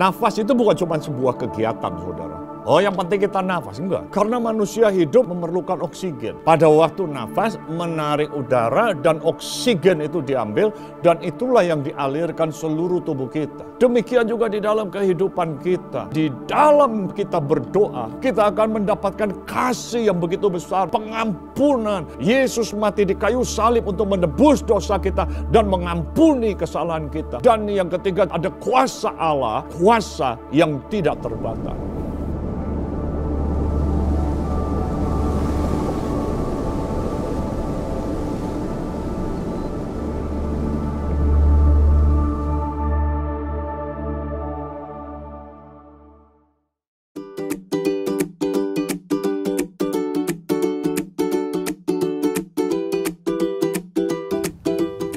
Nafas itu bukan cuma sebuah kegiatan, saudara. Oh, yang penting kita nafas. Enggak. Karena manusia hidup memerlukan oksigen. Pada waktu nafas, menarik udara dan oksigen itu diambil. Dan itulah yang dialirkan seluruh tubuh kita. Demikian juga di dalam kehidupan kita. Di dalam kita berdoa, kita akan mendapatkan kasih yang begitu besar. Pengampunan. Yesus mati di kayu salib untuk menebus dosa kita dan mengampuni kesalahan kita. Dan yang ketiga, ada kuasa Allah. Kuasa yang tidak terbatas.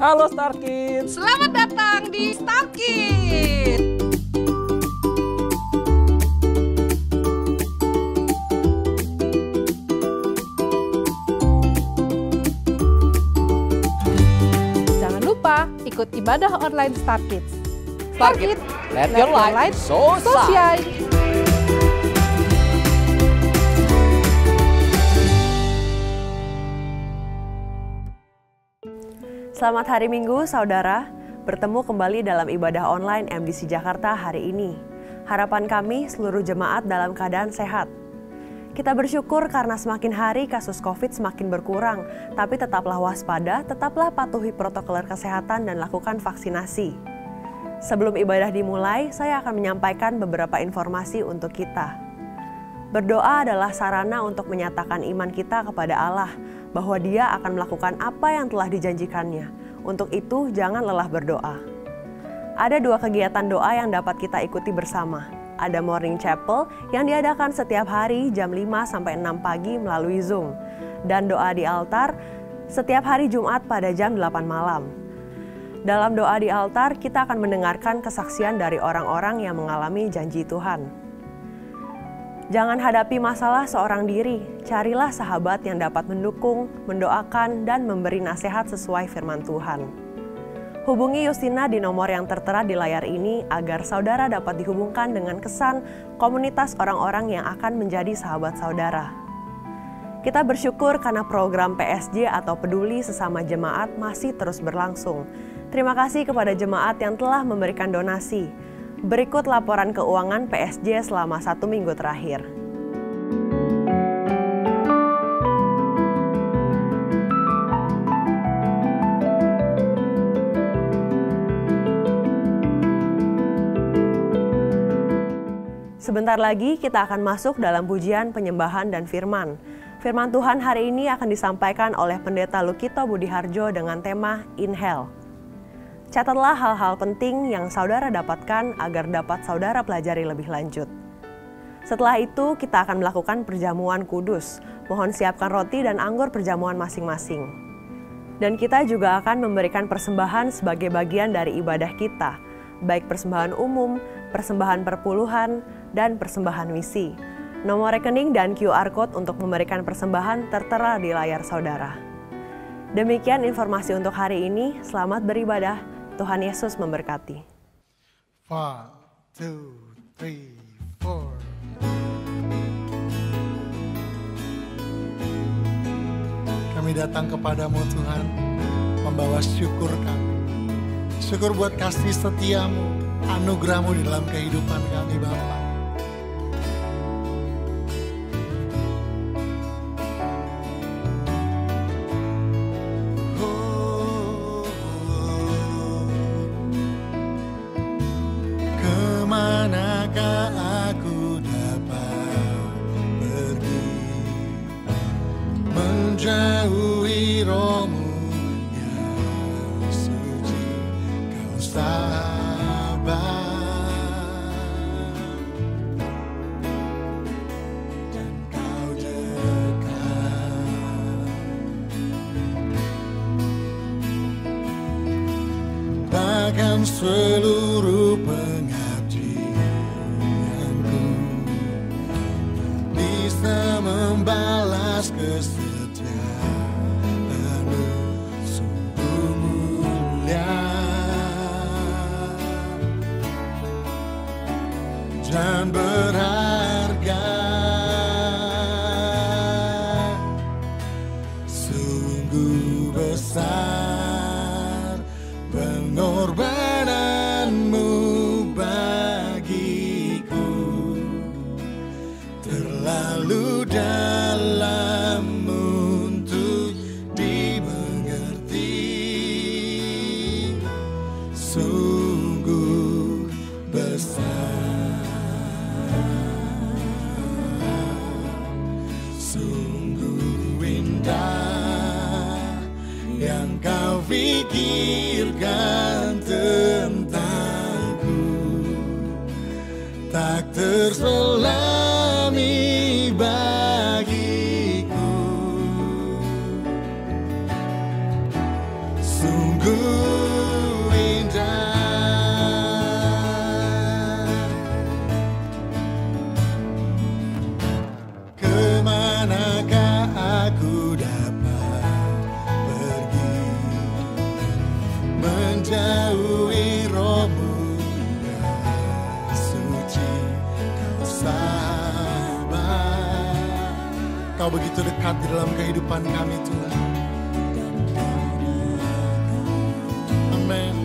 Halo Star Kids. Selamat datang di Star Kids. Jangan lupa ikut ibadah online Star Kids. Star Kids, let your light so shine. Selamat hari Minggu, saudara. Bertemu kembali dalam ibadah online MDC Jakarta hari ini. Harapan kami seluruh jemaat dalam keadaan sehat. Kita bersyukur karena semakin hari kasus COVID semakin berkurang, tapi tetaplah waspada, tetaplah patuhi protokol kesehatan dan lakukan vaksinasi. Sebelum ibadah dimulai, saya akan menyampaikan beberapa informasi untuk kita. Berdoa adalah sarana untuk menyatakan iman kita kepada Allah, bahwa Dia akan melakukan apa yang telah dijanjikannya. Untuk itu, jangan lelah berdoa. Ada 2 kegiatan doa yang dapat kita ikuti bersama. Ada Morning Chapel yang diadakan setiap hari jam 5 sampai 6 pagi melalui Zoom. Dan doa di altar setiap hari Jumat pada jam 8 malam. Dalam doa di altar, kita akan mendengarkan kesaksian dari orang-orang yang mengalami janji Tuhan. Jangan hadapi masalah seorang diri, carilah sahabat yang dapat mendukung, mendoakan, dan memberi nasihat sesuai firman Tuhan. Hubungi Yustina di nomor yang tertera di layar ini agar saudara dapat dihubungkan dengan kesan komunitas orang-orang yang akan menjadi sahabat saudara. Kita bersyukur karena program PSG atau Peduli Sesama Jemaat masih terus berlangsung. Terima kasih kepada jemaat yang telah memberikan donasi. Berikut laporan keuangan PSG selama 1 minggu terakhir. Sebentar lagi kita akan masuk dalam pujian, penyembahan, dan firman. Firman Tuhan hari ini akan disampaikan oleh Pendeta Lukito Budiharjo dengan tema Inhale. Catatlah hal-hal penting yang saudara dapatkan agar dapat saudara pelajari lebih lanjut. Setelah itu, kita akan melakukan perjamuan kudus. Mohon siapkan roti dan anggur perjamuan masing-masing. Dan kita juga akan memberikan persembahan sebagai bagian dari ibadah kita, baik persembahan umum, persembahan perpuluhan, dan persembahan misi. Nomor rekening dan QR Code untuk memberikan persembahan tertera di layar saudara. Demikian informasi untuk hari ini. Selamat beribadah. Tuhan Yesus memberkati. 1, 2, 3, 4. Kami datang kepadamu Tuhan, membawa syukur kami. Syukur buat kasih setiamu, anugerahmu di dalam kehidupan kami Bapa. Menjauhi rohmu yang suci, kau sabar dan kau dekat. Bahkan seluruh pengabdianku bisa membalas kesetiaanmu sungguh mulia. dan berharga. Sungguh besar pengorbananmu bagiku, terlalu dalam untuk dimengerti. Sungguh besar, sungguh indah yang kau pikirkan tentangku, tak terselami bagiku. Sungguh indah, kemanakah aku dapat pergi, menjauhi rohmu yang suci. Kau sahabat, kau begitu dekat di dalam kehidupan kami Tuhan. Amin.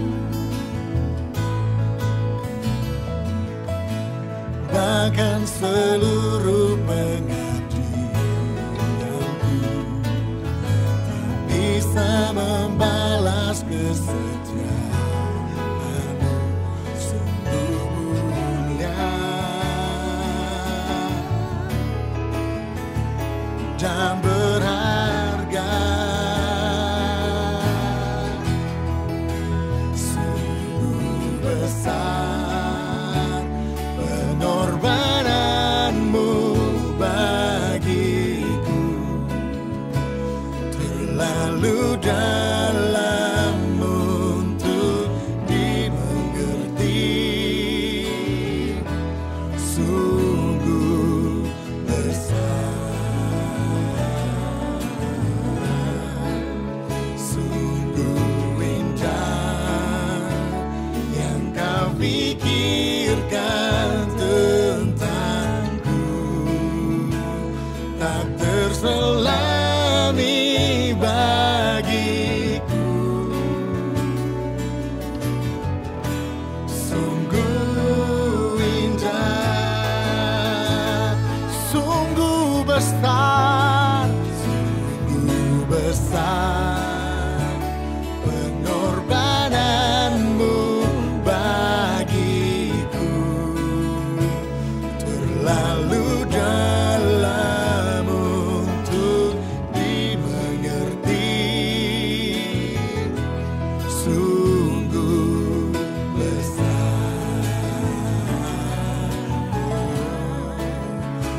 Bahkan seluruh pengabdianku tak bisa membalas kesetiaanmu, sungguh mulia dan berharga. Sungguh besar pengorbananmu bagiku, terlalu dalam untuk dimengerti. Sungguh besar, sungguh indah yang kau pikirkan tentangku, tak terselami bagiku. Sungguh indah, sungguh besar, sungguh besar pengorbananmu bagiku, terlalu dalam untuk dimengerti. Sungguh besar,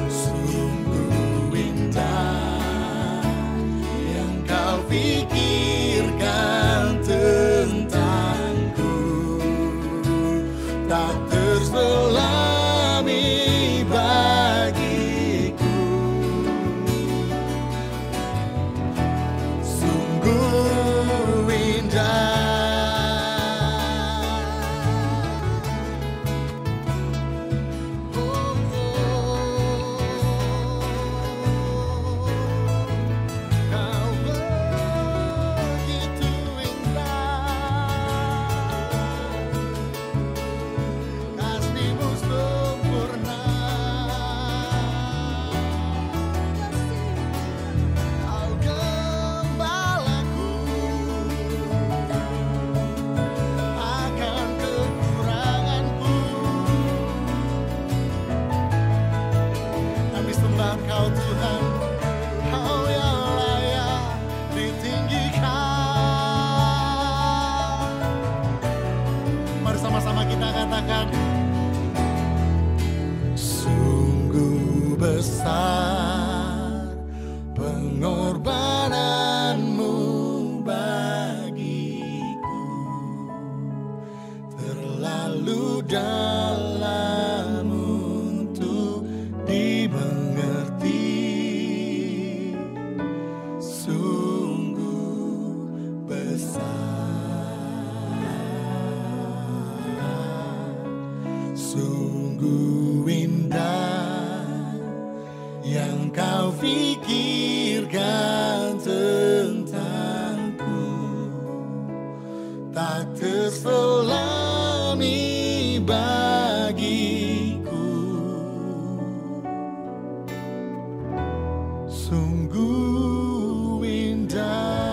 sungguh indah yang kau pikirkan tentangku, tak terselami bagiku. Sungguh indah, kau begitu indah, kasih-Mu sempurna. Kau gembalaku akan kekuranganku. Kami sembah Kau Tuhan, Kau yang layak ditinggikan. Mari sama-sama kita katakan, sungguh besar pengorbananmu bagiku, terlalu dalam untuk dimengerti. Sungguh besar, sungguh yang kau pikirkan tentangku tak terselami bagiku. Sungguh indah.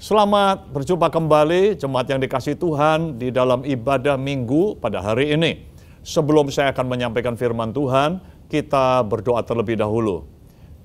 Selamat berjumpa kembali jemaat yang dikasihi Tuhan di dalam ibadah minggu pada hari ini. Sebelum saya akan menyampaikan firman Tuhan, kita berdoa terlebih dahulu.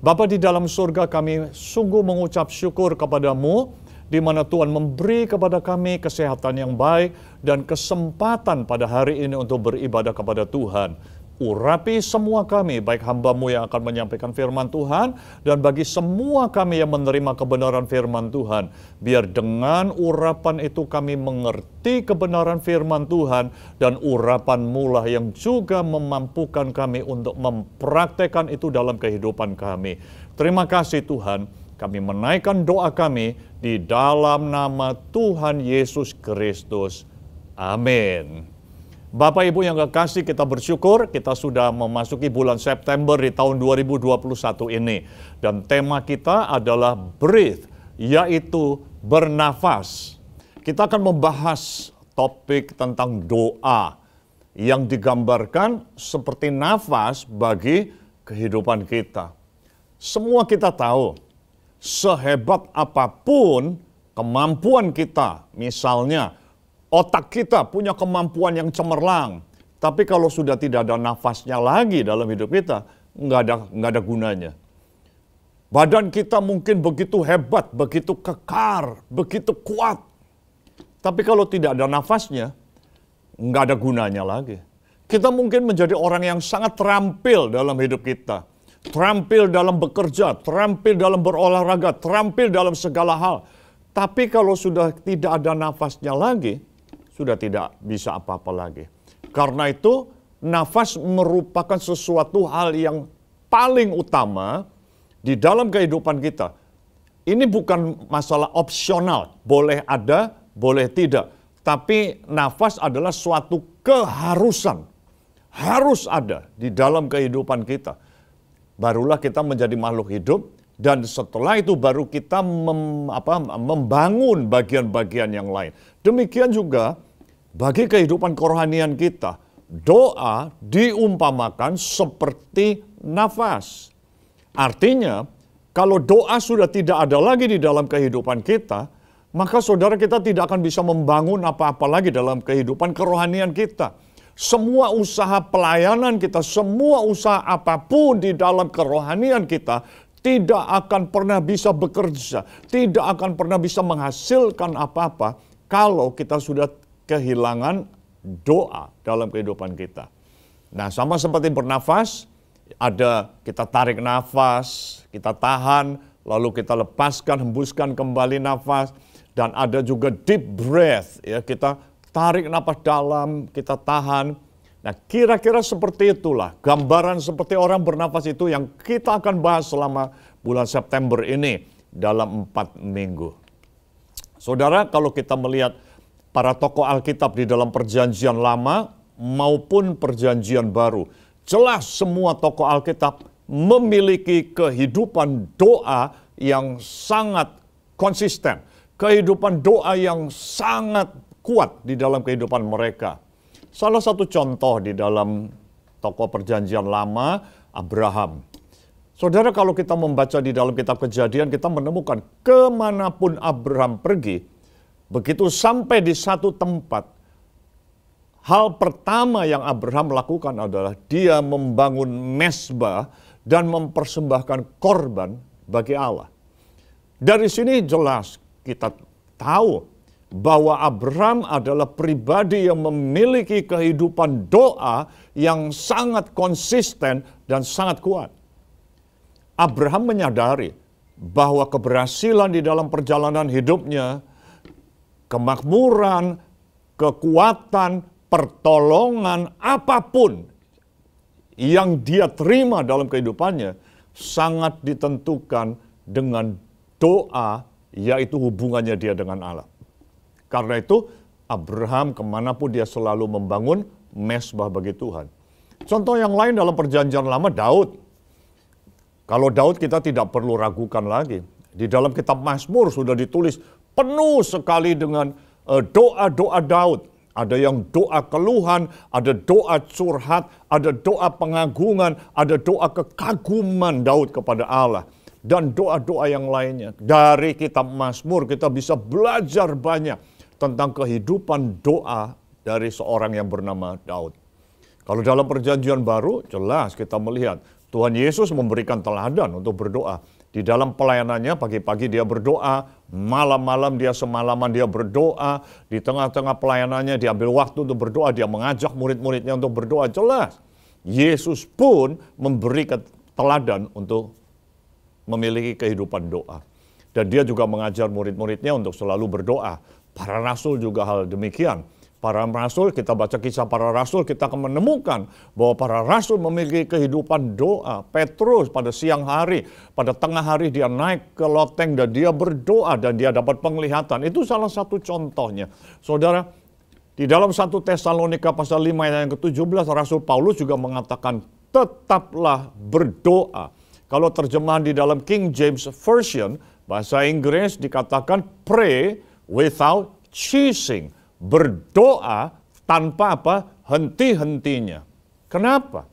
Bapa di dalam surga, kami sungguh mengucap syukur kepadamu, di mana Tuhan memberi kepada kami kesehatan yang baik dan kesempatan pada hari ini untuk beribadah kepada Tuhan. urapi semua kami, baik hamba-Mu yang akan menyampaikan firman Tuhan, dan bagi semua kami yang menerima kebenaran firman Tuhan. Biar dengan urapan itu kami mengerti kebenaran firman Tuhan, dan urapan-Mu lah yang juga memampukan kami untuk mempraktekkan itu dalam kehidupan kami. Terima kasih Tuhan, kami menaikkan doa kami di dalam nama Tuhan Yesus Kristus. Amin. Bapak Ibu yang kekasih, kita bersyukur kita sudah memasuki bulan September di tahun 2021 ini. Dan tema kita adalah breathe, yaitu bernafas. Kita akan membahas topik tentang doa yang digambarkan seperti nafas bagi kehidupan kita. Semua kita tahu, sehebat apapun kemampuan kita, misalnya otak kita punya kemampuan yang cemerlang, tapi kalau sudah tidak ada nafasnya lagi dalam hidup kita, nggak ada gunanya. Badan kita mungkin begitu hebat, begitu kekar, begitu kuat, tapi kalau tidak ada nafasnya, nggak ada gunanya lagi. Kita mungkin menjadi orang yang sangat terampil dalam hidup kita, terampil dalam bekerja, terampil dalam berolahraga, terampil dalam segala hal. Tapi kalau sudah tidak ada nafasnya lagi, sudah tidak bisa apa-apa lagi. Karena itu, nafas merupakan sesuatu hal yang paling utama di dalam kehidupan kita. Ini bukan masalah opsional, boleh ada, boleh tidak. Tapi nafas adalah suatu keharusan. Harus ada di dalam kehidupan kita. Barulah kita menjadi makhluk hidup, dan setelah itu baru kita membangun bagian-bagian yang lain. Demikian juga bagi kehidupan kerohanian kita, doa diumpamakan seperti nafas. Artinya, kalau doa sudah tidak ada lagi di dalam kehidupan kita, maka saudara kita tidak akan bisa membangun apa-apa lagi dalam kehidupan kerohanian kita. Semua usaha pelayanan kita, semua usaha apapun di dalam kerohanian kita, tidak akan pernah bisa bekerja, tidak akan pernah bisa menghasilkan apa-apa kalau kita sudah kehilangan doa dalam kehidupan kita. Nah, sama seperti bernafas, ada kita tarik nafas, kita tahan, lalu kita lepaskan, hembuskan kembali nafas, dan ada juga deep breath, ya, kita tarik nafas dalam, kita tahan. Nah, kira-kira seperti itulah gambaran seperti orang bernafas itu yang kita akan bahas selama bulan September ini dalam 4 minggu. Saudara, kalau kita melihat para tokoh Alkitab di dalam perjanjian lama maupun perjanjian baru, jelas semua tokoh Alkitab memiliki kehidupan doa yang sangat konsisten, kehidupan doa yang sangat kuat di dalam kehidupan mereka. Salah satu contoh di dalam tokoh perjanjian lama, Abraham. Saudara, kalau kita membaca di dalam kitab Kejadian, kita menemukan kemanapun Abraham pergi, begitu sampai di satu tempat, hal pertama yang Abraham lakukan adalah dia membangun mezbah dan mempersembahkan korban bagi Allah. Dari sini jelas kita tahu bahwa Abraham adalah pribadi yang memiliki kehidupan doa yang sangat konsisten dan sangat kuat. Abraham menyadari bahwa keberhasilan di dalam perjalanan hidupnya, kemakmuran, kekuatan, pertolongan, apapun yang dia terima dalam kehidupannya sangat ditentukan dengan doa, yaitu hubungannya dia dengan Allah. Karena itu Abraham kemanapun dia selalu membangun mezbah bagi Tuhan. Contoh yang lain dalam perjanjian lama, Daud. Kalau Daud kita tidak perlu ragukan lagi. Di dalam kitab Mazmur sudah ditulis penuh sekali dengan doa-doa Daud. Ada yang doa keluhan, ada doa curhat, ada doa pengagungan, ada doa kekaguman Daud kepada Allah. Dan doa-doa yang lainnya. Dari kitab Mazmur kita bisa belajar banyak tentang kehidupan doa dari seorang yang bernama Daud. Kalau dalam perjanjian baru, jelas kita melihat Tuhan Yesus memberikan teladan untuk berdoa. Di dalam pelayanannya, pagi-pagi dia berdoa, malam-malam dia semalaman dia berdoa, di tengah-tengah pelayanannya dia ambil waktu untuk berdoa, dia mengajak murid-muridnya untuk berdoa. Jelas, Yesus pun memberi teladan untuk memiliki kehidupan doa. Dan dia juga mengajar murid-muridnya untuk selalu berdoa. Para rasul juga hal demikian. Para rasul, kita baca kisah para rasul, kita akan menemukan bahwa para rasul memiliki kehidupan doa. Petrus pada siang hari, pada tengah hari dia naik ke loteng dan dia berdoa dan dia dapat penglihatan. Itu salah satu contohnya. Saudara, di dalam 1 Tesalonika pasal 5 ayat yang ke-17, Rasul Paulus juga mengatakan, tetaplah berdoa. Kalau terjemahan di dalam King James Version, bahasa Inggris dikatakan pray without ceasing. Berdoa tanpa henti-hentinya. Kenapa?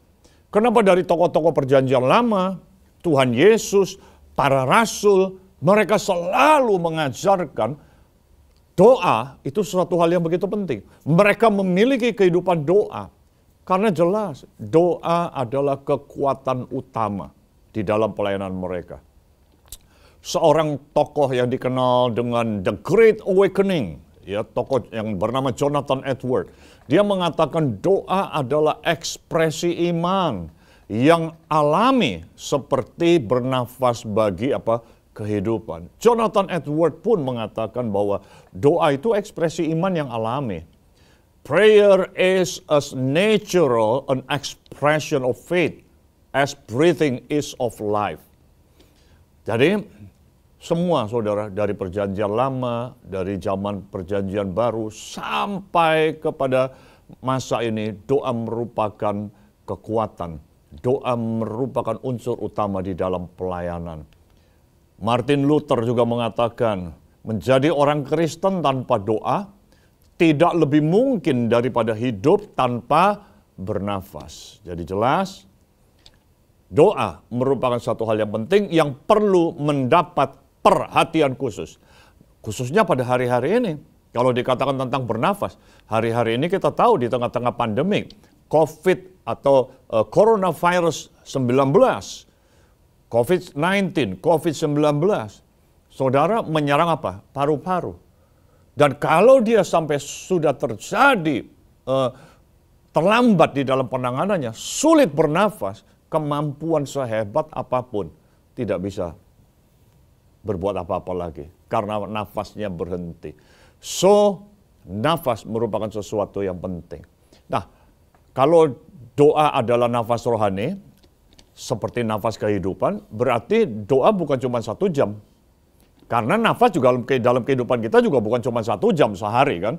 Kenapa dari tokoh-tokoh perjanjian lama, Tuhan Yesus, para rasul, mereka selalu mengajarkan doa itu sesuatu hal yang begitu penting. Mereka memiliki kehidupan doa. Karena jelas doa adalah kekuatan utama di dalam pelayanan mereka. Seorang tokoh yang dikenal dengan The Great Awakening, ya, tokoh yang bernama Jonathan Edwards, dia mengatakan doa adalah ekspresi iman yang alami seperti bernafas bagi kehidupan. Jonathan Edwards pun mengatakan bahwa doa itu ekspresi iman yang alami. Prayer is as natural an expression of faith as breathing is of life. Jadi semua saudara, dari perjanjian lama, dari zaman perjanjian baru, sampai kepada masa ini, doa merupakan kekuatan. Doa merupakan unsur utama di dalam pelayanan. Martin Luther juga mengatakan, menjadi orang Kristen tanpa doa, tidak lebih mungkin daripada hidup tanpa bernafas. Jadi jelas, doa merupakan satu hal yang penting yang perlu mendapat perhatian khusus. Khususnya pada hari-hari ini. Kalau dikatakan tentang bernafas, hari-hari ini kita tahu di tengah-tengah pandemik, COVID atau coronavirus 19, COVID-19, COVID-19, saudara menyerang apa? Paru-paru. Dan kalau dia sampai sudah terjadi terlambat di dalam penanganannya, sulit bernafas, kemampuan sehebat apapun tidak bisa berbuat apa-apa lagi karena nafasnya berhenti. So, nafas merupakan sesuatu yang penting. Nah, kalau doa adalah nafas rohani, seperti nafas kehidupan, berarti doa bukan cuma 1 jam. Karena nafas juga dalam kehidupan kita juga bukan cuma 1 jam sehari kan.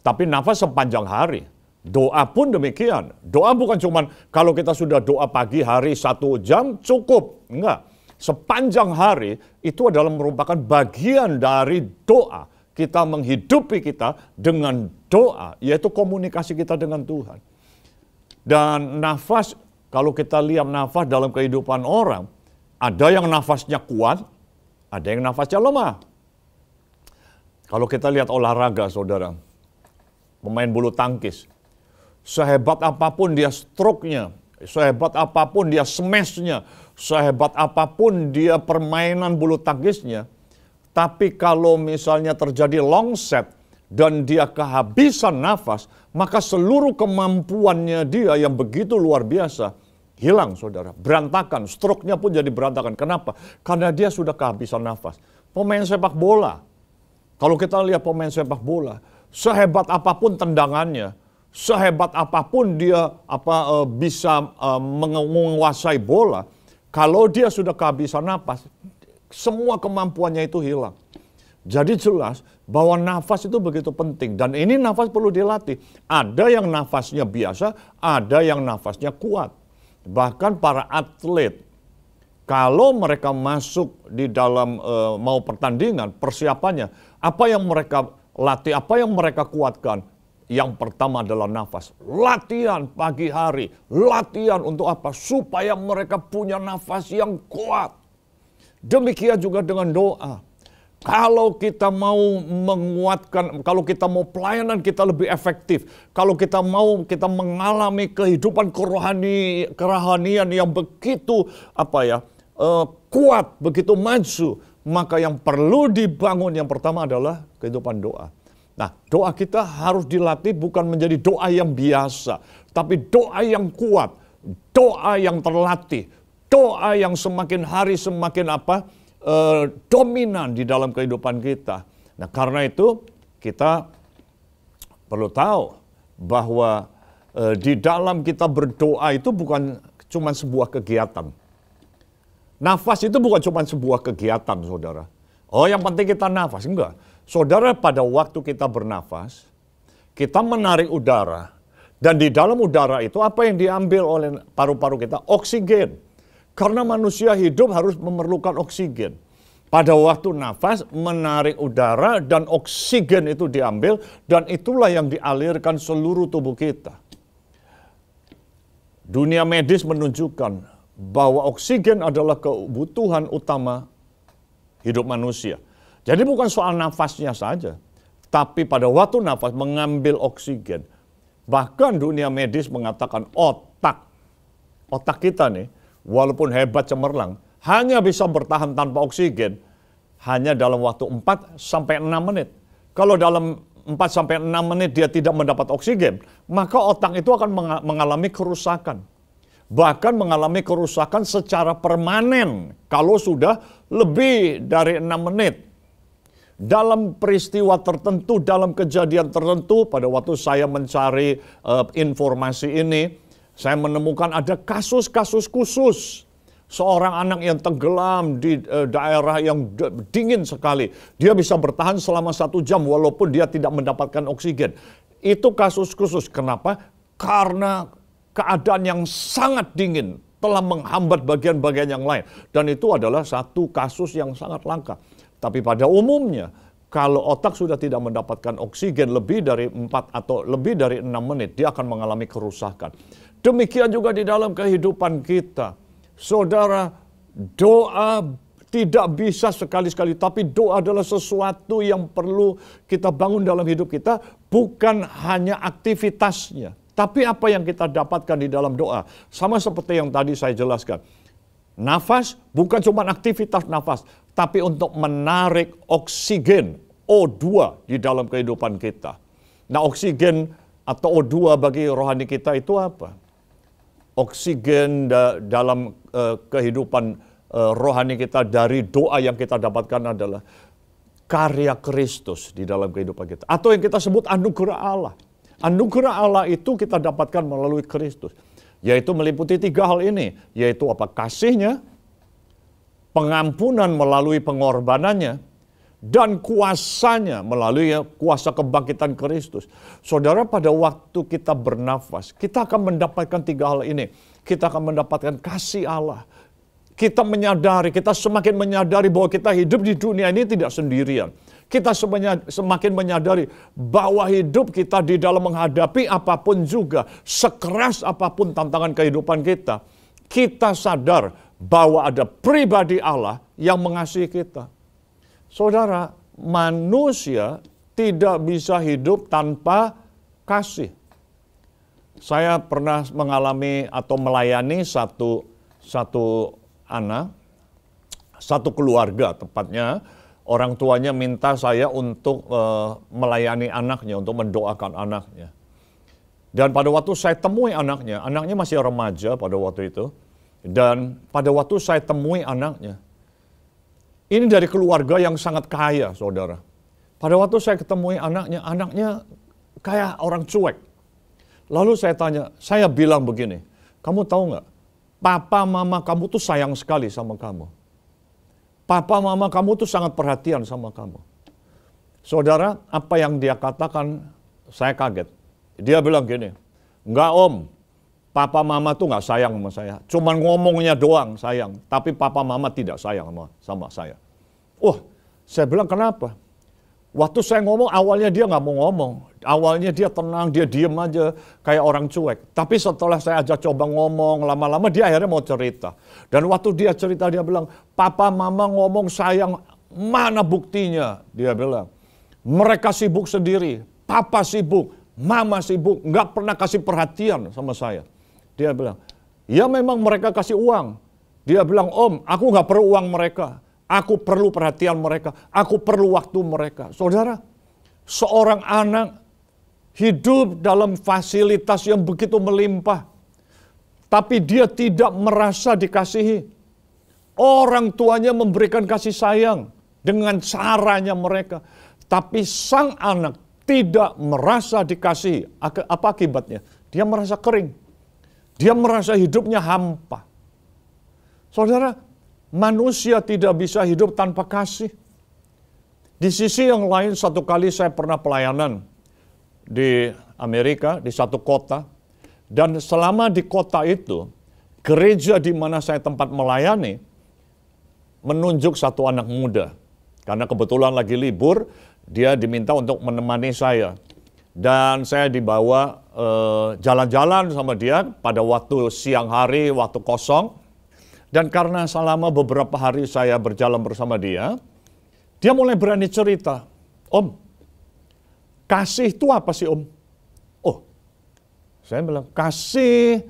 Tapi nafas sepanjang hari. Doa pun demikian. Doa bukan cuma kalau kita sudah doa pagi hari 1 jam cukup. Enggak. Sepanjang hari itu adalah merupakan bagian dari doa. Kita menghidupi kita dengan doa, yaitu komunikasi kita dengan Tuhan. Dan nafas, kalau kita lihat nafas dalam kehidupan orang, ada yang nafasnya kuat, ada yang nafasnya lemah. Kalau kita lihat olahraga, saudara, pemain bulu tangkis, sehebat apapun dia stroke-nya, sehebat apapun dia smash-nya, sehebat apapun dia permainan bulu tangkisnya, tapi kalau misalnya terjadi long set dan dia kehabisan nafas, maka seluruh kemampuannya dia yang begitu luar biasa hilang, saudara. Berantakan, stroke-nya pun jadi berantakan. Kenapa? Karena dia sudah kehabisan nafas. Pemain sepak bola, kalau kita lihat pemain sepak bola, sehebat apapun tendangannya, sehebat apapun dia bisa menguasai bola, kalau dia sudah kehabisan nafas, semua kemampuannya itu hilang. Jadi jelas bahwa nafas itu begitu penting. Dan ini nafas perlu dilatih. Ada yang nafasnya biasa, ada yang nafasnya kuat. Bahkan para atlet, kalau mereka masuk di dalam mau pertandingan, persiapannya, apa yang mereka latih, apa yang mereka kuatkan? Yang pertama adalah nafas. Latihan pagi hari. Latihan untuk apa? Supaya mereka punya nafas yang kuat. Demikian juga dengan doa. Kalau kita mau menguatkan, kalau kita mau pelayanan kita lebih efektif, kalau kita mau mengalami kehidupan kerohanian yang begitu kuat, begitu maju, maka yang perlu dibangun yang pertama adalah kehidupan doa. Nah, doa kita harus dilatih bukan menjadi doa yang biasa, tapi doa yang kuat. doa yang terlatih, doa yang semakin hari semakin dominan di dalam kehidupan kita. Nah, karena itu kita perlu tahu bahwa di dalam kita berdoa itu bukan cuma sebuah kegiatan. Nafas itu bukan cuma sebuah kegiatan, saudara. Oh, yang penting kita nafas. Enggak. Saudara, pada waktu kita bernafas, kita menarik udara. Dan di dalam udara itu apa yang diambil oleh paru-paru kita? Oksigen. Karena manusia hidup harus memerlukan oksigen. Pada waktu nafas, menarik udara dan oksigen itu diambil. Dan itulah yang dialirkan seluruh tubuh kita. Dunia medis menunjukkan bahwa oksigen adalah kebutuhan utama hidup manusia. Jadi bukan soal nafasnya saja. Tapi pada waktu nafas mengambil oksigen. Bahkan dunia medis mengatakan otak kita nih, walaupun hebat cemerlang, hanya bisa bertahan tanpa oksigen hanya dalam waktu 4-6 menit. Kalau dalam 4-6 menit dia tidak mendapat oksigen, maka otak itu akan mengalami kerusakan. Bahkan mengalami kerusakan secara permanen kalau sudah lebih dari 6 menit. Dalam peristiwa tertentu, dalam kejadian tertentu, pada waktu saya mencari informasi ini, saya menemukan ada kasus-kasus khusus. Seorang anak yang tenggelam di daerah yang dingin sekali. Dia bisa bertahan selama 1 jam walaupun dia tidak mendapatkan oksigen. Itu kasus khusus. Kenapa? Karena keadaan yang sangat dingin telah menghambat bagian-bagian yang lain. Dan itu adalah satu kasus yang sangat langka. Tapi pada umumnya, kalau otak sudah tidak mendapatkan oksigen lebih dari 4 atau lebih dari 6 menit, dia akan mengalami kerusakan. Demikian juga di dalam kehidupan kita. Saudara, doa tidak bisa sekali-sekali, tapi doa adalah sesuatu yang perlu kita bangun dalam hidup kita, bukan hanya aktivitasnya. Tapi apa yang kita dapatkan di dalam doa. Sama seperti yang tadi saya jelaskan. Nafas bukan cuma aktivitas nafas, tapi untuk menarik oksigen O2 di dalam kehidupan kita. Nah, oksigen atau O2 bagi rohani kita itu apa? Oksigen dalam kehidupan rohani kita dari doa yang kita dapatkan adalah karya Kristus di dalam kehidupan kita. Atau yang kita sebut anugerah Allah. Anugerah Allah itu kita dapatkan melalui Kristus. Yaitu meliputi 3 hal ini. Yaitu apa? Kasihnya, pengampunan melalui pengorbanannya, dan kuasanya melalui kuasa kebangkitan Kristus. Saudara, pada waktu kita bernafas, kita akan mendapatkan 3 hal ini. Kita akan mendapatkan kasih Allah. Kita semakin menyadari bahwa kita hidup di dunia ini tidak sendirian. Kita semakin menyadari bahwa hidup kita di dalam menghadapi apapun juga, sekeras apapun tantangan kehidupan kita, kita sadar bahwa ada pribadi Allah yang mengasihi kita. Saudara, manusia tidak bisa hidup tanpa kasih. Saya pernah mengalami atau melayani satu anak, satu keluarga tepatnya. Orang tuanya minta saya untuk melayani anaknya, untuk mendoakan anaknya. Dan pada waktu saya temui anaknya masih remaja pada waktu itu. Dan pada waktu saya temui anaknya, ini dari keluarga yang sangat kaya, saudara. Pada waktu saya ketemui anaknya kayak orang cuek. Lalu saya bilang begini, kamu tahu nggak, papa mama kamu tuh sayang sekali sama kamu. Papa mama kamu tuh sangat perhatian sama kamu. Saudara, apa yang dia katakan, saya kaget. Dia bilang gini, enggak om, papa mama tuh nggak sayang sama saya. Cuman ngomongnya doang sayang, tapi papa mama tidak sayang sama saya. Saya bilang kenapa? Waktu saya ngomong, awalnya dia nggak mau ngomong. Awalnya dia tenang, dia diem aja kayak orang cuek. Tapi setelah saya ajak coba ngomong, lama-lama dia akhirnya mau cerita. Dan waktu dia cerita, dia bilang, papa mama ngomong sayang, mana buktinya? Dia bilang, mereka sibuk sendiri, papa sibuk, mama sibuk, nggak pernah kasih perhatian sama saya. Dia bilang, ya memang mereka kasih uang. Dia bilang, om, aku nggak perlu uang mereka. Aku perlu perhatian mereka. Aku perlu waktu mereka. Saudara, seorang anak hidup dalam fasilitas yang begitu melimpah. tapi dia tidak merasa dikasihi. Orang tuanya memberikan kasih sayang dengan caranya mereka, tapi sang anak tidak merasa dikasihi. Apa akibatnya? Dia merasa kering. Dia merasa hidupnya hampa. Saudara, manusia tidak bisa hidup tanpa kasih. Di sisi yang lain, satu kali saya pernah pelayanan di Amerika, di satu kota. Dan selama di kota itu, gereja di mana saya tempat melayani, menunjuk satu anak muda. Karena kebetulan lagi libur, dia diminta untuk menemani saya. Dan saya dibawa jalan-jalan sama dia pada waktu siang hari, waktu kosong. Dan karena selama beberapa hari saya berjalan bersama dia mulai berani cerita. Om, kasih itu apa sih Om? Oh, saya bilang, kasih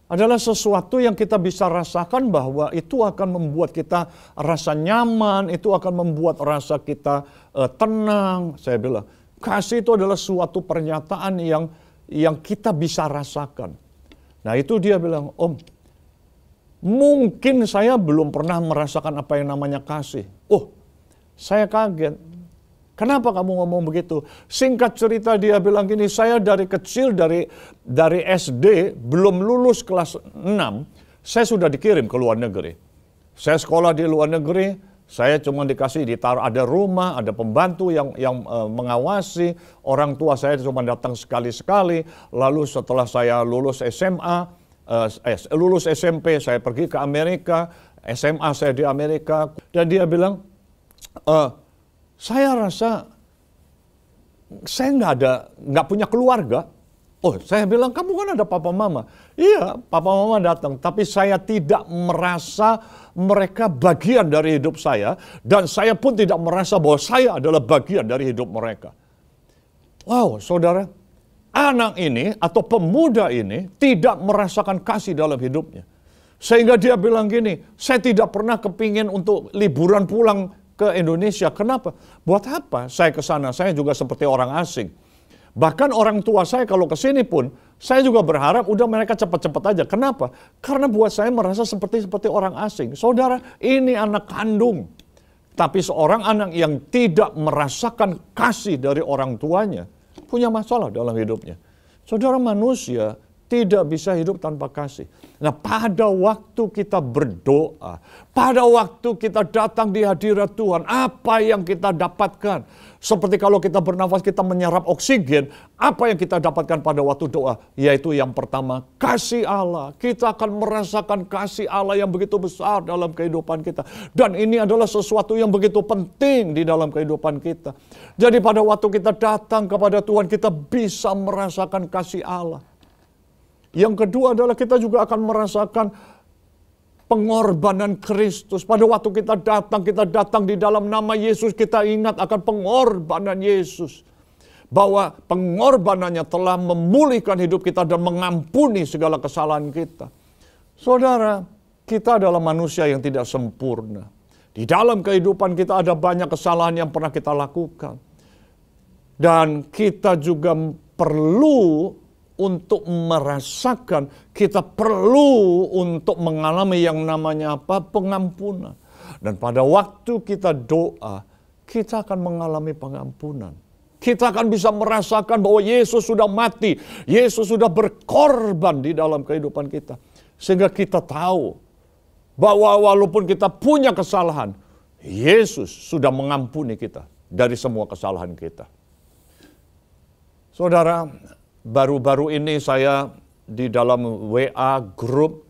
adalah sesuatu yang kita bisa rasakan bahwa itu akan membuat kita rasa nyaman, itu akan membuat rasa kita tenang. Saya bilang, kasih itu adalah suatu pernyataan yang kita bisa rasakan. Nah itu dia bilang, Om, mungkin saya belum pernah merasakan apa yang namanya kasih. Oh, saya kaget. Kenapa kamu ngomong begitu? Singkat cerita dia bilang gini, saya dari kecil, dari SD, belum lulus kelas 6, saya sudah dikirim ke luar negeri. Saya sekolah di luar negeri, saya cuma dikasih ditaruh, ada rumah, ada pembantu yang mengawasi, orang tua saya cuma datang sekali-sekali, lalu setelah saya lulus SMA, lulus SMP, saya pergi ke Amerika, SMA saya di Amerika, dan dia bilang, saya rasa saya nggak punya keluarga. Oh, saya bilang kamu kan ada papa mama. Iya, papa mama datang, tapi saya tidak merasa mereka bagian dari hidup saya, dan saya pun tidak merasa bahwa saya adalah bagian dari hidup mereka. Wow, saudara, anak ini atau pemuda ini tidak merasakan kasih dalam hidupnya. Sehingga dia bilang gini, saya tidak pernah kepingin untuk liburan pulang ke Indonesia. Kenapa? Buat apa saya ke sana? Saya juga seperti orang asing. Bahkan orang tua saya kalau ke sini pun, saya juga berharap udah mereka cepat-cepat aja. Kenapa? Karena buat saya merasa seperti orang asing. Saudara, ini anak kandung. Tapi seorang anak yang tidak merasakan kasih dari orang tuanya, punya masalah dalam hidupnya. Saudara, manusia tidak bisa hidup tanpa kasih. Nah, pada waktu kita berdoa, pada waktu kita datang di hadirat Tuhan, apa yang kita dapatkan? Seperti kalau kita bernafas, kita menyerap oksigen, apa yang kita dapatkan pada waktu doa? Yaitu yang pertama, kasih Allah. Kita akan merasakan kasih Allah yang begitu besar dalam kehidupan kita. Dan ini adalah sesuatu yang begitu penting di dalam kehidupan kita. Jadi pada waktu kita datang kepada Tuhan, kita bisa merasakan kasih Allah. Yang kedua adalah kita juga akan merasakan pengorbanan Kristus. Pada waktu kita datang di dalam nama Yesus, kita ingat akan pengorbanan Yesus. Bahwa pengorbanannya telah memulihkan hidup kita dan mengampuni segala kesalahan kita. Saudara, kita adalah manusia yang tidak sempurna. Di dalam kehidupan kita ada banyak kesalahan yang pernah kita lakukan. Dan kita juga perlu untuk merasakan, kita perlu untuk mengalami yang namanya apa? Pengampunan. Dan pada waktu kita doa, kita akan mengalami pengampunan. Kita akan bisa merasakan bahwa Yesus sudah mati, Yesus sudah berkorban di dalam kehidupan kita. Sehingga kita tahu bahwa walaupun kita punya kesalahan, Yesus sudah mengampuni kita dari semua kesalahan kita. Saudara, baru-baru ini saya di dalam WA grup,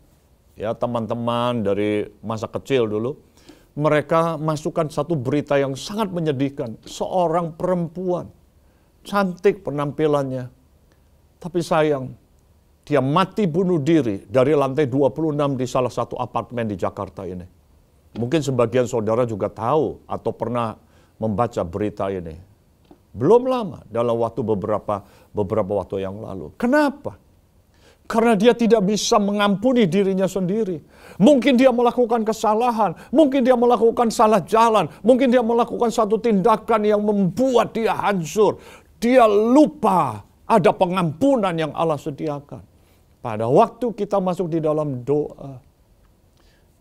ya teman-teman dari masa kecil dulu, mereka masukkan satu berita yang sangat menyedihkan. Seorang perempuan, cantik penampilannya, tapi sayang, dia mati bunuh diri dari lantai 26 di salah satu apartemen di Jakarta ini. Mungkin sebagian saudara juga tahu atau pernah membaca berita ini. Belum lama, dalam waktu beberapa waktu yang lalu. Kenapa? Karena dia tidak bisa mengampuni dirinya sendiri. Mungkin dia melakukan kesalahan, mungkin dia melakukan salah jalan, mungkin dia melakukan satu tindakan yang membuat dia hancur. Dia lupa ada pengampunan yang Allah sediakan. pada waktu kita masuk di dalam doa,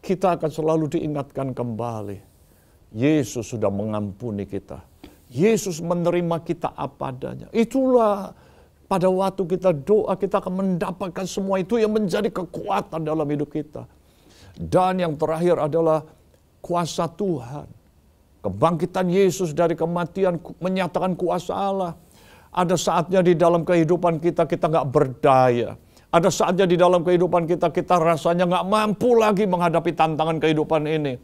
kita akan selalu diingatkan kembali. Yesus sudah mengampuni kita. Yesus menerima kita apa adanya. Itulah pada waktu kita doa, kita akan mendapatkan semua itu yang menjadi kekuatan dalam hidup kita. Dan yang terakhir adalah kuasa Tuhan. Kebangkitan Yesus dari kematian menyatakan kuasa Allah. Ada saatnya di dalam kehidupan kita nggak berdaya. Ada saatnya di dalam kehidupan kita rasanya nggak mampu lagi menghadapi tantangan kehidupan ini.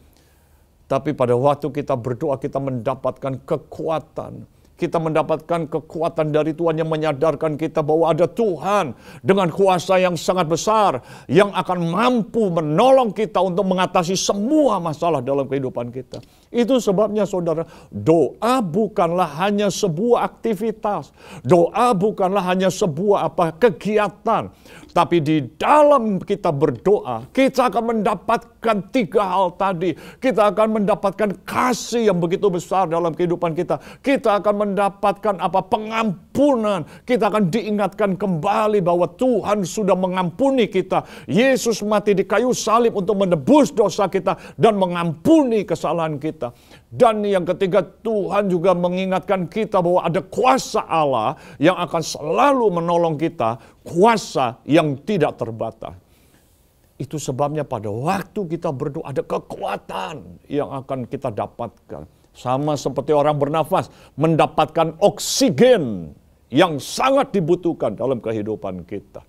Tapi pada waktu kita berdoa, kita mendapatkan kekuatan. Kita mendapatkan kekuatan dari Tuhan yang menyadarkan kita bahwa ada Tuhan dengan kuasa yang sangat besar yang akan mampu menolong kita untuk mengatasi semua masalah dalam kehidupan kita. Itu sebabnya saudara, doa bukanlah hanya sebuah aktivitas. Doa bukanlah hanya sebuah kegiatan. Tapi di dalam kita berdoa, kita akan mendapatkan 3 hal tadi. Kita akan mendapatkan kasih yang begitu besar dalam kehidupan kita. Kita akan mendapatkan pengampunan. Kita akan diingatkan kembali bahwa Tuhan sudah mengampuni kita. Yesus mati di kayu salib untuk menebus dosa kita dan mengampuni kesalahan kita. Dan yang ketiga, Tuhan juga mengingatkan kita bahwa ada kuasa Allah yang akan selalu menolong kita, kuasa yang tidak terbatas. Itu sebabnya pada waktu kita berdoa ada kekuatan yang akan kita dapatkan. Sama seperti orang bernafas, mendapatkan oksigen yang sangat dibutuhkan dalam kehidupan kita.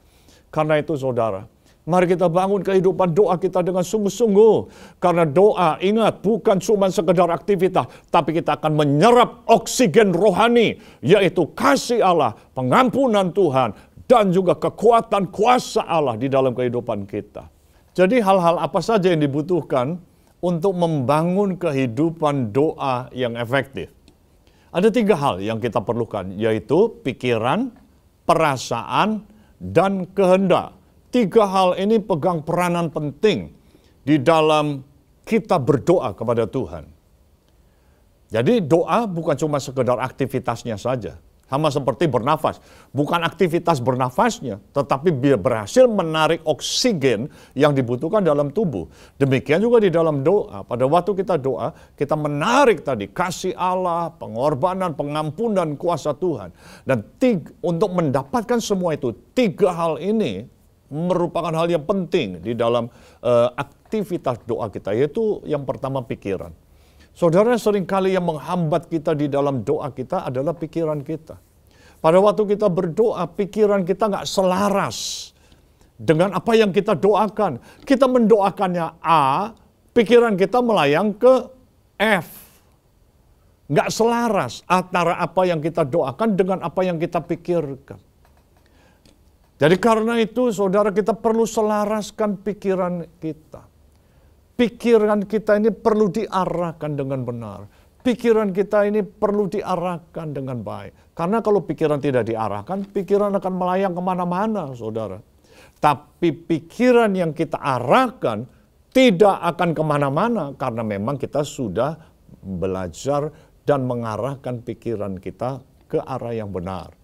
Karena itu saudara, mari kita bangun kehidupan doa kita dengan sungguh-sungguh. Karena doa, ingat, bukan cuma sekedar aktivitas, tapi kita akan menyerap oksigen rohani, yaitu kasih Allah, pengampunan Tuhan, dan juga kekuatan kuasa Allah di dalam kehidupan kita. Jadi hal-hal apa saja yang dibutuhkan untuk membangun kehidupan doa yang efektif? Ada 3 hal yang kita perlukan, yaitu pikiran, perasaan, dan kehendak. 3 hal ini pegang peranan penting di dalam kita berdoa kepada Tuhan. Jadi doa bukan cuma sekedar aktivitasnya saja. Sama seperti bernafas. Bukan aktivitas bernafasnya, tetapi berhasil menarik oksigen yang dibutuhkan dalam tubuh. Demikian juga di dalam doa. Pada waktu kita doa, kita menarik tadi kasih Allah, pengorbanan, pengampunan, kuasa Tuhan. Dan untuk mendapatkan semua itu, 3 hal ini merupakan hal yang penting di dalam aktivitas doa kita, yaitu yang pertama pikiran. Saudara, seringkali yang menghambat kita di dalam doa kita adalah pikiran kita. Pada waktu kita berdoa, pikiran kita nggak selaras dengan apa yang kita doakan. Kita mendoakannya A, pikiran kita melayang ke F. Nggak selaras antara apa yang kita doakan dengan apa yang kita pikirkan. Jadi karena itu, saudara, kita perlu selaraskan pikiran kita. Pikiran kita ini perlu diarahkan dengan benar. Pikiran kita ini perlu diarahkan dengan baik. Karena kalau pikiran tidak diarahkan, pikiran akan melayang kemana-mana, saudara. Tapi pikiran yang kita arahkan tidak akan kemana-mana, karena memang kita sudah belajar dan mengarahkan pikiran kita ke arah yang benar.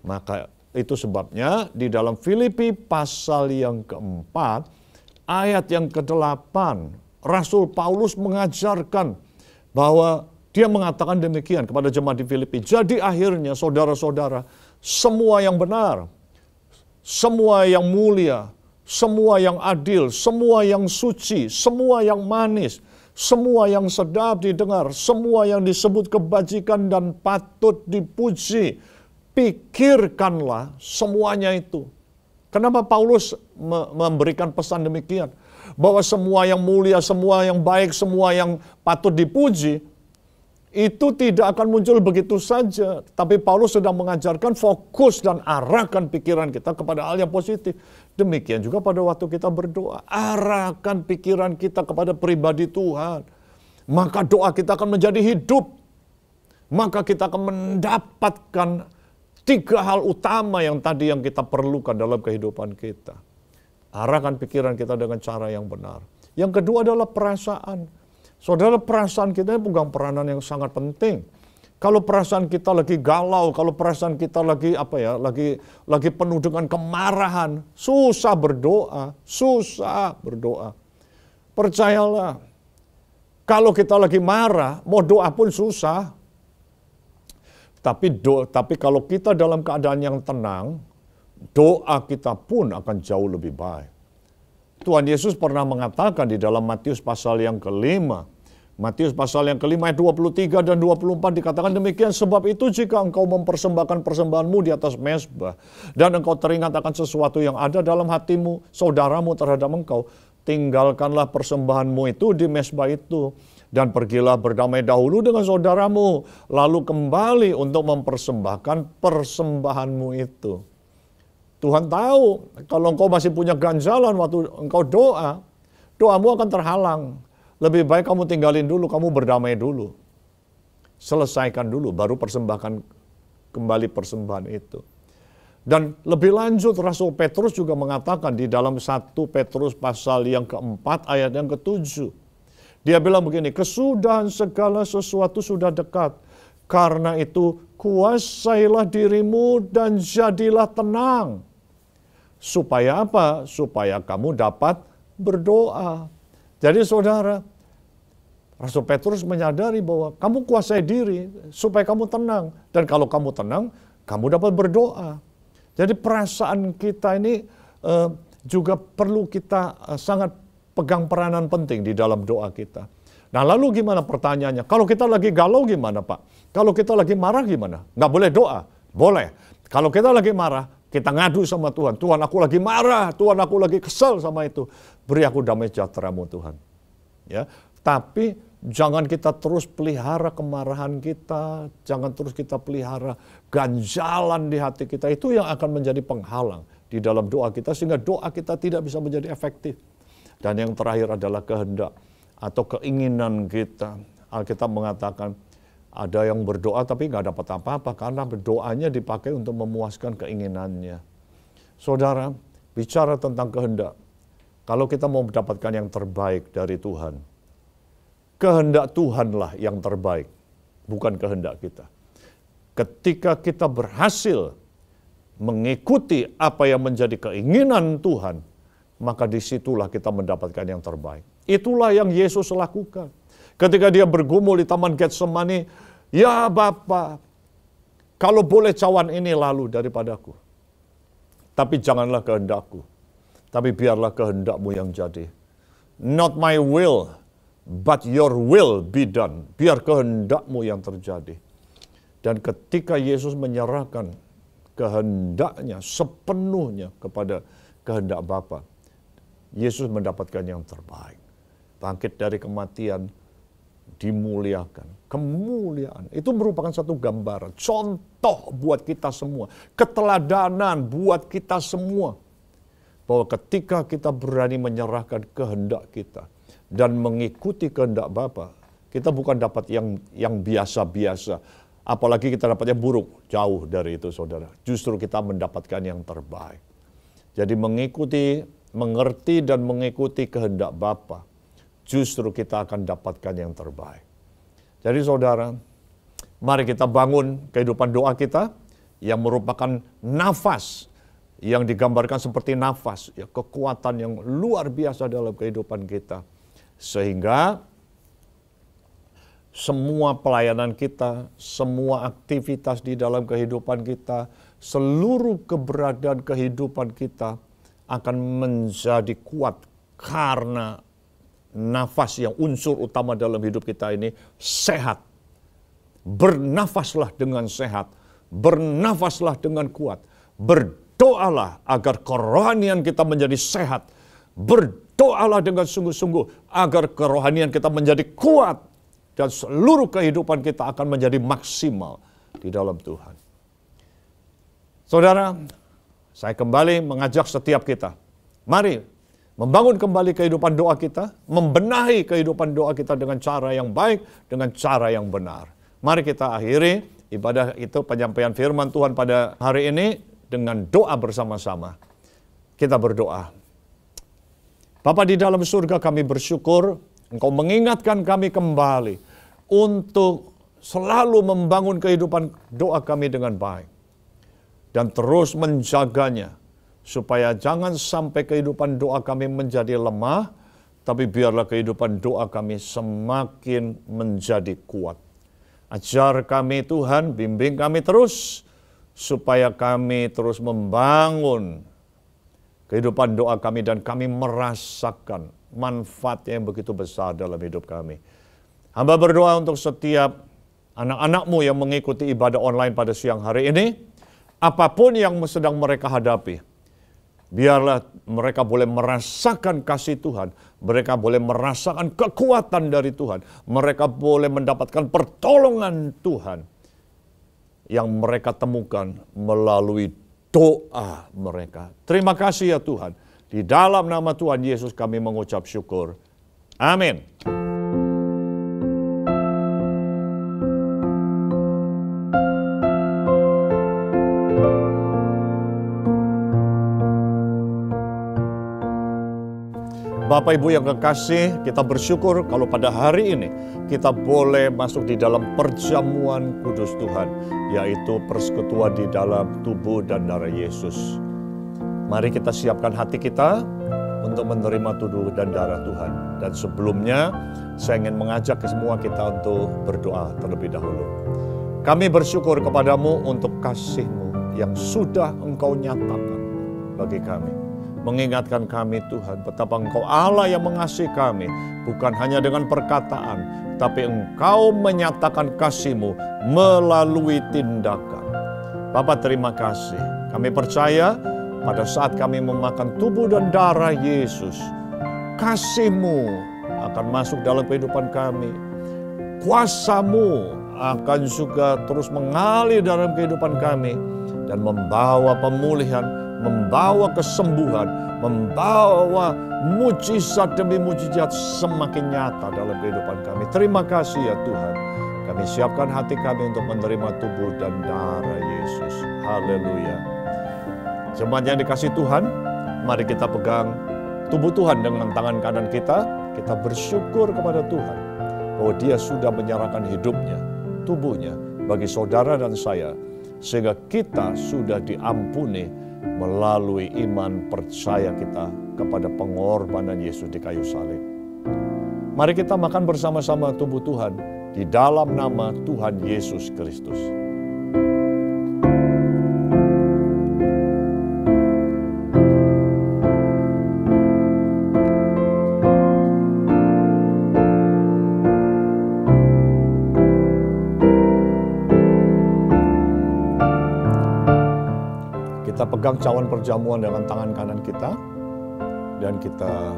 Maka itu sebabnya di dalam Filipi pasal yang keempat, ayat yang ke-8, Rasul Paulus mengajarkan bahwa dia mengatakan demikian kepada jemaat di Filipi. Jadi akhirnya saudara-saudara, semua yang benar, semua yang mulia, semua yang adil, semua yang suci, semua yang manis, semua yang sedap didengar, semua yang disebut kebajikan dan patut dipuji, pikirkanlah semuanya itu. Kenapa Paulus memberikan pesan demikian? Bahwa semua yang mulia, semua yang baik, semua yang patut dipuji, itu tidak akan muncul begitu saja. Tapi Paulus sedang mengajarkan fokus dan arahkan pikiran kita kepada hal yang positif. Demikian juga pada waktu kita berdoa. Arahkan pikiran kita kepada pribadi Tuhan. Maka doa kita akan menjadi hidup. Maka kita akan mendapatkan 3 hal utama yang tadi yang kita perlukan dalam kehidupan kita. Arahkan pikiran kita dengan cara yang benar. Yang kedua adalah perasaan. Saudara, perasaan kita pegang peranan yang sangat penting. Kalau perasaan kita lagi galau, kalau perasaan kita lagi lagi penuh dengan kemarahan, susah berdoa, susah berdoa. Percayalah, kalau kita lagi marah, mau doa pun susah. Tapi kalau kita dalam keadaan yang tenang, doa kita pun akan jauh lebih baik. Tuhan Yesus pernah mengatakan di dalam Matius pasal yang kelima, Matius pasal yang kelima ayat 23 dan 24 dikatakan demikian, sebab itu jika engkau mempersembahkan persembahanmu di atas mezbah dan engkau teringat akan sesuatu yang ada dalam hatimu, saudaramu terhadap engkau, tinggalkanlah persembahanmu itu di mezbah itu dan pergilah berdamai dahulu dengan saudaramu, lalu kembali untuk mempersembahkan persembahanmu itu. Tuhan tahu kalau engkau masih punya ganjalan waktu engkau doa, doamu akan terhalang. Lebih baik kamu tinggalin dulu, kamu berdamai dulu. Selesaikan dulu, baru persembahkan kembali persembahan itu. Dan lebih lanjut, Rasul Petrus juga mengatakan di dalam 1 Petrus pasal yang keempat ayat yang ke-7. Dia bilang begini, kesudahan segala sesuatu sudah dekat. Karena itu kuasailah dirimu dan jadilah tenang. Supaya apa? Supaya kamu dapat berdoa. Jadi saudara, Rasul Petrus menyadari bahwa kamu kuasai diri supaya kamu tenang. Dan kalau kamu tenang, kamu dapat berdoa. Jadi perasaan kita ini juga perlu kita sangat pegang peranan penting di dalam doa kita. Nah lalu gimana pertanyaannya? Kalau kita lagi galau gimana Pak? Kalau kita lagi marah gimana? Nggak boleh doa? Boleh. Kalau kita lagi marah, kita ngadu sama Tuhan. Tuhan aku lagi marah, Tuhan aku lagi kesel sama itu. Beri aku damai sejahtera-Mu Tuhan. Ya, tapi jangan kita terus pelihara kemarahan kita, jangan terus kita pelihara ganjalan di hati kita. Itu yang akan menjadi penghalang di dalam doa kita sehingga doa kita tidak bisa menjadi efektif. Dan yang terakhir adalah kehendak atau keinginan kita. Alkitab mengatakan ada yang berdoa tapi nggak dapat apa-apa karena doanya dipakai untuk memuaskan keinginannya. Saudara, bicara tentang kehendak. Kalau kita mau mendapatkan yang terbaik dari Tuhan, kehendak Tuhanlah yang terbaik, bukan kehendak kita. Ketika kita berhasil mengikuti apa yang menjadi keinginan Tuhan, maka disitulah kita mendapatkan yang terbaik. Itulah yang Yesus lakukan. Ketika dia bergumul di Taman Getsemani, ya Bapa, kalau boleh cawan ini lalu daripadaku. Tapi janganlah kehendakku, tapi biarlah kehendak-Mu yang jadi. Not my will, but your will be done. Biar kehendak-Mu yang terjadi. Dan ketika Yesus menyerahkan kehendaknya sepenuhnya kepada kehendak Bapa, Yesus mendapatkan yang terbaik. Bangkit dari kematian, dimuliakan. Kemuliaan itu merupakan satu gambaran, contoh buat kita semua, keteladanan buat kita semua, bahwa ketika kita berani menyerahkan kehendak kita dan mengikuti kehendak Bapa, kita bukan dapat yang biasa-biasa, apalagi kita dapat yang buruk. Jauh dari itu saudara, justru kita mendapatkan yang terbaik. Jadi mengerti dan mengikuti kehendak Bapa, justru kita akan dapatkan yang terbaik. Jadi saudara, mari kita bangun kehidupan doa kita yang merupakan nafas, yang digambarkan seperti nafas, ya, kekuatan yang luar biasa dalam kehidupan kita. Sehingga semua pelayanan kita, semua aktivitas di dalam kehidupan kita, seluruh keberadaan kehidupan kita akan menjadi kuat karena nafas yang unsur utama dalam hidup kita ini sehat. Bernafaslah dengan sehat, bernafaslah dengan kuat. Berdoalah agar kerohanian kita menjadi sehat. Berdoalah dengan sungguh-sungguh agar kerohanian kita menjadi kuat. Dan seluruh kehidupan kita akan menjadi maksimal di dalam Tuhan. Saudara, saya kembali mengajak setiap kita. Mari membangun kembali kehidupan doa kita, membenahi kehidupan doa kita dengan cara yang baik, dengan cara yang benar. Mari kita akhiri ibadah itu, penyampaian firman Tuhan pada hari ini dengan doa bersama-sama. Kita berdoa. Bapa di dalam surga, kami bersyukur Engkau mengingatkan kami kembali untuk selalu membangun kehidupan doa kami dengan baik. Dan terus menjaganya, supaya jangan sampai kehidupan doa kami menjadi lemah, tapi biarlah kehidupan doa kami semakin menjadi kuat. Ajar kami Tuhan, bimbing kami terus, supaya kami terus membangun kehidupan doa kami dan kami merasakan manfaatnya yang begitu besar dalam hidup kami. Hamba berdoa untuk setiap anak-anak-Mu yang mengikuti ibadah online pada siang hari ini, apapun yang sedang mereka hadapi, biarlah mereka boleh merasakan kasih Tuhan, mereka boleh merasakan kekuatan dari Tuhan, mereka boleh mendapatkan pertolongan Tuhan yang mereka temukan melalui doa mereka. Terima kasih ya Tuhan. Di dalam nama Tuhan Yesus kami mengucap syukur. Amin. Bapak Ibu yang kekasih, kita bersyukur kalau pada hari ini kita boleh masuk di dalam perjamuan kudus Tuhan, yaitu persekutuan di dalam tubuh dan darah Yesus. Mari kita siapkan hati kita untuk menerima tubuh dan darah Tuhan. Dan sebelumnya, saya ingin mengajak semua kita untuk berdoa terlebih dahulu. Kami bersyukur kepadamu untuk kasih-Mu yang sudah Engkau nyatakan bagi kami. Mengingatkan kami Tuhan, betapa Engkau Allah yang mengasihi kami, bukan hanya dengan perkataan, tapi Engkau menyatakan kasih-Mu melalui tindakan. Bapa terima kasih, kami percaya pada saat kami memakan tubuh dan darah Yesus, kasih-Mu akan masuk dalam kehidupan kami. Kuasa-Mu akan juga terus mengalir dalam kehidupan kami dan membawa pemulihan, membawa kesembuhan, membawa mujizat demi mujizat semakin nyata dalam kehidupan kami. Terima kasih ya Tuhan. Kami siapkan hati kami untuk menerima tubuh dan darah Yesus. Haleluya. Jemaat yang dikasih Tuhan, mari kita pegang tubuh Tuhan dengan tangan kanan kita. Kita bersyukur kepada Tuhan bahwa Dia sudah menyerahkan hidupnya, tubuhnya bagi saudara dan saya, sehingga kita sudah diampuni melalui iman percaya kita kepada pengorbanan Yesus di kayu salib. Mari kita makan bersama-sama tubuh Tuhan di dalam nama Tuhan Yesus Kristus. Kita pegang cawan perjamuan dengan tangan kanan kita dan kita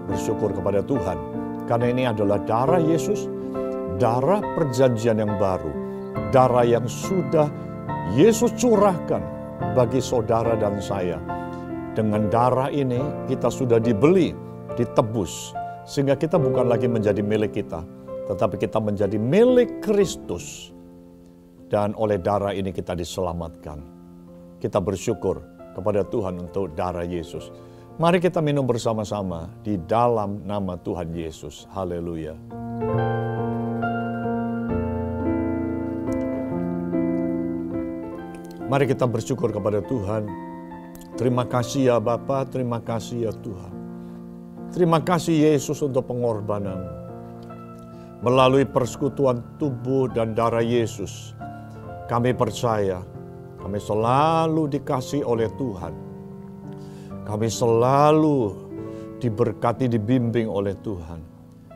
bersyukur kepada Tuhan karena ini adalah darah Yesus, darah perjanjian yang baru, darah yang sudah Yesus curahkan bagi saudara dan saya. Dengan darah ini kita sudah dibeli, ditebus, sehingga kita bukan lagi menjadi milik kita, tetapi kita menjadi milik Kristus. Dan oleh darah ini kita diselamatkan. Kita bersyukur kepada Tuhan untuk darah Yesus. Mari kita minum bersama-sama di dalam nama Tuhan Yesus. Haleluya. Mari kita bersyukur kepada Tuhan. Terima kasih ya Bapa, terima kasih ya Tuhan. Terima kasih Yesus untuk pengorbanan. Melalui persekutuan tubuh dan darah Yesus, kami percaya kami selalu dikasihi oleh Tuhan. Kami selalu diberkati, dibimbing oleh Tuhan.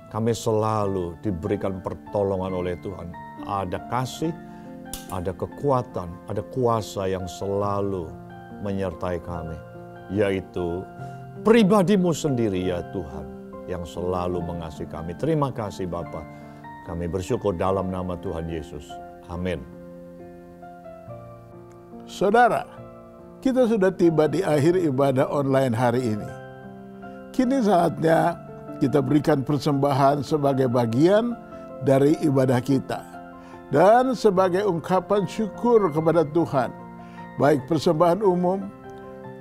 Kami selalu diberikan pertolongan oleh Tuhan. Ada kasih, ada kekuatan, ada kuasa yang selalu menyertai kami. Yaitu pribadi-Mu sendiri ya Tuhan, yang selalu mengasihi kami. Terima kasih Bapa. Kami bersyukur dalam nama Tuhan Yesus. Amin. Saudara, kita sudah tiba di akhir ibadah online hari ini. Kini saatnya kita berikan persembahan sebagai bagian dari ibadah kita. Dan sebagai ungkapan syukur kepada Tuhan, baik persembahan umum,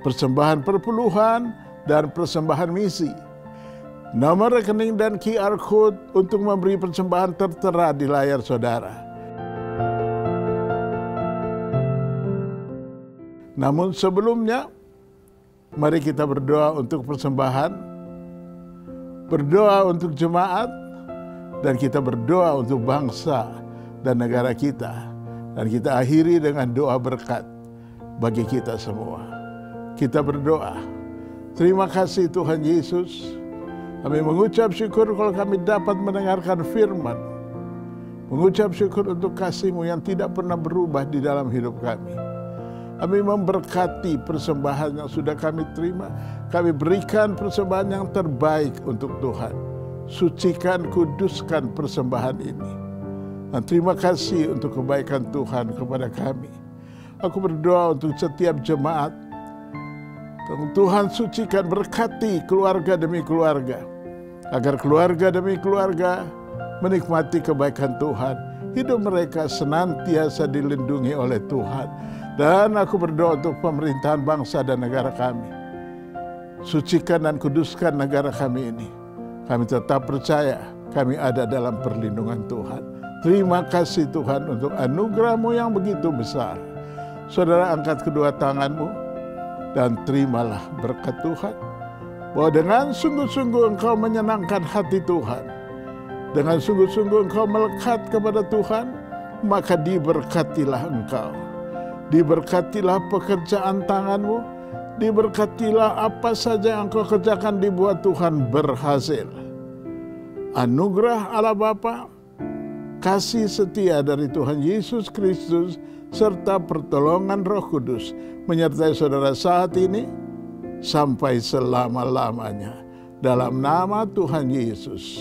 persembahan perpuluhan, dan persembahan misi. Nomor rekening dan QR Code untuk memberi persembahan tertera di layar saudara. Namun sebelumnya, mari kita berdoa untuk persembahan, berdoa untuk jemaat, dan kita berdoa untuk bangsa dan negara kita. Dan kita akhiri dengan doa berkat bagi kita semua. Kita berdoa. Terima kasih Tuhan Yesus. Kami mengucap syukur kalau kami dapat mendengarkan firman. Mengucap syukur untuk kasih-Mu yang tidak pernah berubah di dalam hidup kami. Kami memberkati persembahan yang sudah kami terima. Kami berikan persembahan yang terbaik untuk Tuhan. Sucikan, kuduskan persembahan ini. Dan terima kasih untuk kebaikan Tuhan kepada kami. Aku berdoa untuk setiap jemaat. Tuhan sucikan, berkati keluarga demi keluarga. Agar keluarga demi keluarga menikmati kebaikan Tuhan. Hidup mereka senantiasa dilindungi oleh Tuhan. Dan aku berdoa untuk pemerintahan bangsa dan negara kami. Sucikan dan kuduskan negara kami ini. Kami tetap percaya kami ada dalam perlindungan Tuhan. Terima kasih Tuhan untuk anugerah-Mu yang begitu besar. Saudara, angkat kedua tangan-Mu dan terimalah berkat Tuhan. Bahwa dengan sungguh-sungguh engkau menyenangkan hati Tuhan. Dengan sungguh-sungguh engkau melekat kepada Tuhan, maka diberkatilah engkau. Diberkatilah pekerjaan tangan-Mu, diberkatilah apa saja yang engkau kerjakan dibuat Tuhan berhasil. Anugerah Allah Bapa, kasih setia dari Tuhan Yesus Kristus, serta pertolongan Roh Kudus menyertai saudara saat ini sampai selama-lamanya. Dalam nama Tuhan Yesus.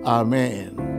Amin.